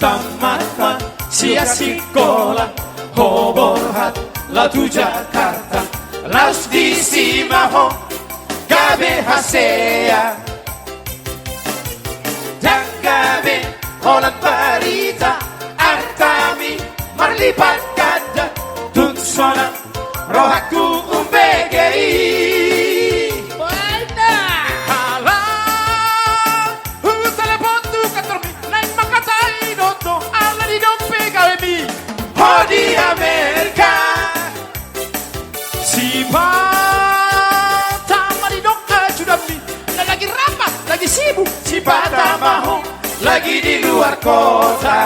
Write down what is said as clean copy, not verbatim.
tamatkan sia sekolah Hoborhat latu Jakarta Laus di Simaho Gabe Hasea Dan gabe Holland Barita Artami Marlipat Gada Tunsona Rohaku Umbegei di Amerika si Bata maridok sudah lagi rapat lagi sibuk si Bata mau lagi di luar kota